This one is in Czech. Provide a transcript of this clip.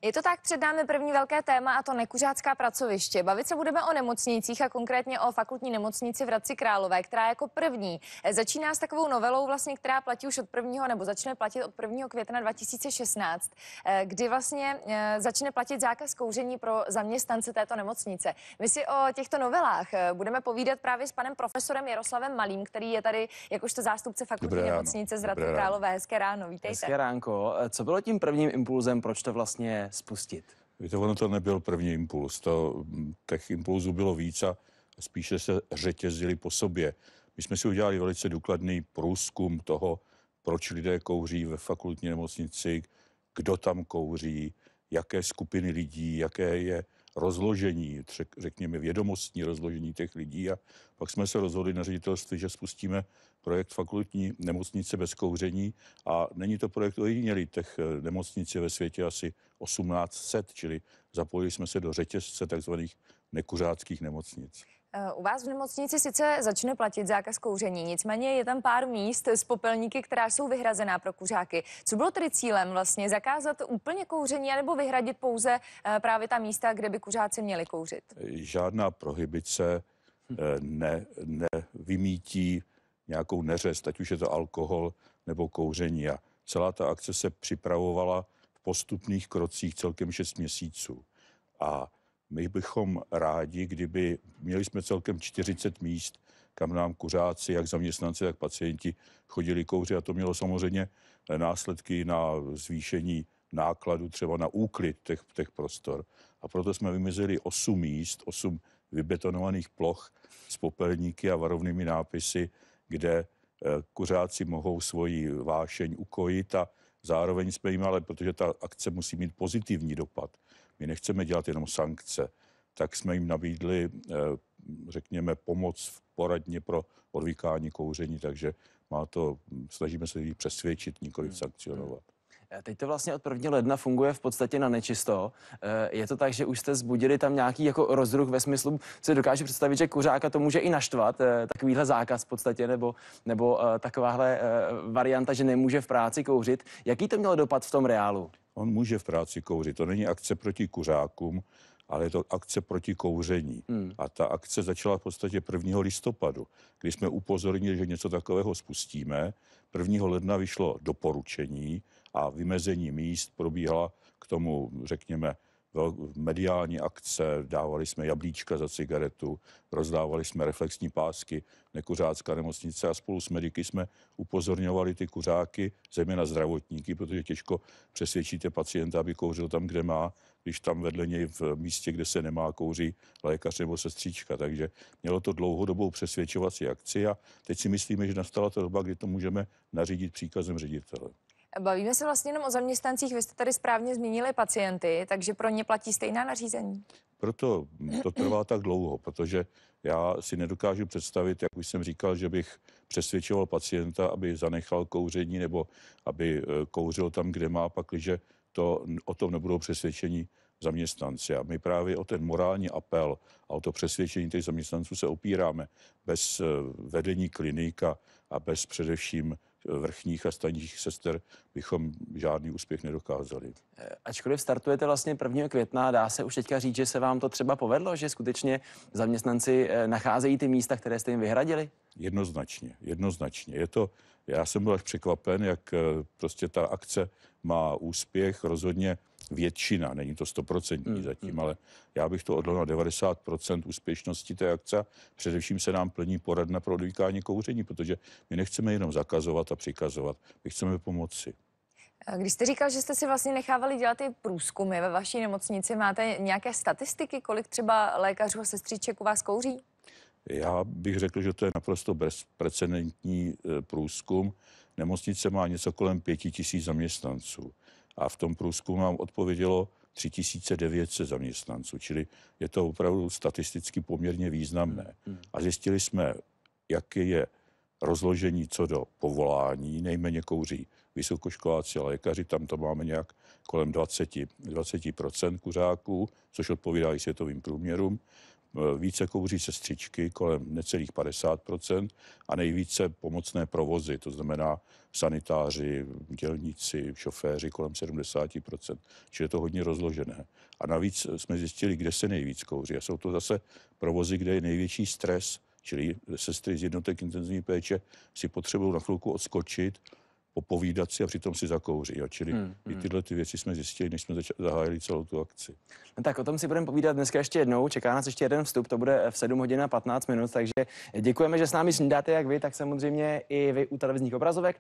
Je to tak, před námi první velké téma, a to nekuřácká pracoviště. Bavit se budeme o nemocnicích a konkrétně o fakultní nemocnici v Hradci Králové, která jako první začíná s takovou novelou, vlastně, která platí už od prvního, nebo začne platit od 1. května 2016, kdy vlastně začne platit zákaz kouření pro zaměstnance této nemocnice. My si o těchto novelách budeme povídat právě s panem profesorem Jaroslavem Malým, který je tady jakožto zástupce fakultní nemocnice z Hradce Králové. Hezké ráno, vítejte. Hezké ránko. Co bylo tím prvním impulzem, proč to vlastně spustit? Víte, ono to nebyl první impuls. Těch impulzů bylo víc a spíše se řetězily po sobě. My jsme si udělali velice důkladný průzkum toho, proč lidé kouří ve fakultní nemocnici, kdo tam kouří, jaké skupiny lidí, jaké je rozložení, řekněme vědomostní rozložení těch lidí. A pak jsme se rozhodli na ředitelství, že spustíme projekt fakultní nemocnice bez kouření. A není to projekt ojedinělý, těch nemocnic je ve světě asi 1800, čili zapojili jsme se do řetězce takzvaných nekuřáckých nemocnic. U vás v nemocnici sice začne platit zákaz kouření, nicméně je tam pár míst s popelníky, která jsou vyhrazená pro kuřáky. Co bylo tedy cílem vlastně? Zakázat úplně kouření nebo vyhradit pouze právě ta místa, kde by kuřáci měli kouřit? Žádná prohibice nevymítí nějakou neřest, ať už je to alkohol nebo kouření. A celá ta akce se připravovala v postupných krocích celkem 6 měsíců. A my bychom rádi, kdyby měli jsme celkem 40 míst, kam nám kuřáci, jak zaměstnanci, tak pacienti chodili kouřit. A to mělo samozřejmě následky na zvýšení nákladu, třeba na úklid těch prostor. A proto jsme vymezili 8 míst, 8 vybetonovaných ploch s popelníky a varovnými nápisy, kde kuřáci mohou svoji vášeň ukojit a zároveň jsme jim, ale protože ta akce musí mít pozitivní dopad, my nechceme dělat jenom sankce, tak jsme jim nabídli, řekněme, pomoc v poradně pro odvykání kouření, takže snažíme se lidi přesvědčit, nikoliv sankcionovat. Teď to vlastně od 1. ledna funguje v podstatě na nečisto. Je to tak, že už jste zbudili tam nějaký jako rozruch ve smyslu, si dokážu představit, že kuřáka to může i naštvat, takovýhle zákaz v podstatě, nebo takováhle varianta, že nemůže v práci kouřit. Jaký to mělo dopad v tom reálu? On může v práci kouřit. To není akce proti kuřákům, ale je to akce proti kouření. A ta akce začala v podstatě 1. listopadu, kdy jsme upozornili, že něco takového spustíme. 1. ledna vyšlo doporučení a vymezení míst probíhala k tomu, řekněme, mediální akce, dávali jsme jablíčka za cigaretu, rozdávali jsme reflexní pásky, nekuřácká nemocnice a spolu s mediky jsme upozorňovali ty kuřáky, zejména zdravotníky, protože těžko přesvědčíte pacienta, aby kouřil tam, kde má, když tam vedle něj v místě, kde se nemá, kouří lékař nebo sestřička. Takže mělo to dlouhodobou přesvědčovací akci a teď si myslíme, že nastala ta doba, kdy to můžeme nařídit příkazem ředitele. Bavíme se vlastně jenom o zaměstnancích, vy jste tady správně zmínili pacienty, takže pro ně platí stejná nařízení? Proto to trvá tak dlouho, protože já si nedokážu představit, jak už jsem říkal, že bych přesvědčoval pacienta, aby zanechal kouření nebo aby kouřil tam, kde má, pakliže o tom nebudou přesvědčení zaměstnanci. A my právě o ten morální apel a o to přesvědčení těch zaměstnanců se opíráme. Bez vedení klinik a bez především vrchních a staničních sester bychom žádný úspěch nedokázali. Ačkoliv startujete vlastně 1. května, dá se už teďka říct, že se vám to třeba povedlo, že skutečně zaměstnanci nacházejí ty místa, které jste jim vyhradili? Jednoznačně. Já jsem byl až překvapen, jak prostě ta akce má úspěch, rozhodně většina, není to 100% zatím, ale já bych to odhadl na 90% úspěšnosti té akce. Především se nám plní poradna pro odvykání kouření, protože my nechceme jenom zakazovat a přikazovat, my chceme pomoci. Když jste říkal, že jste si vlastně nechávali dělat ty průzkumy ve vaší nemocnici, máte nějaké statistiky, kolik třeba lékařů a sestřiček u vás kouří? Já bych řekl, že to je naprosto bezprecedentní průzkum. Nemocnice má něco kolem 5000 zaměstnanců a v tom průzkumu nám odpovědělo 3900 zaměstnanců, čili je to opravdu statisticky poměrně významné. A zjistili jsme, jaké je rozložení co do povolání, nejméně kouří vysokoškoláci a lékaři, tam to máme nějak kolem 20% kuřáků, což odpovídá i světovým průměrům. Více kouří sestřičky, kolem necelých 50%, a nejvíce pomocné provozy, to znamená sanitáři, dělníci, šoféři kolem 70%. Čili je to hodně rozložené. A navíc jsme zjistili, kde se nejvíc kouří. A jsou to zase provozy, kde je největší stres, čili sestry z jednotek intenzivní péče si potřebují na chvilku odskočit, popovídat si a přitom si zakouří. A čili i tyhle ty věci jsme zjistili, než jsme zahájili celou tu akci. No tak o tom si budeme povídat dneska ještě jednou. Čeká nás ještě jeden vstup, to bude v 7 hodin a 15 minut, takže děkujeme, že s námi snídáte jak vy, tak samozřejmě i vy u televizních obrazovek.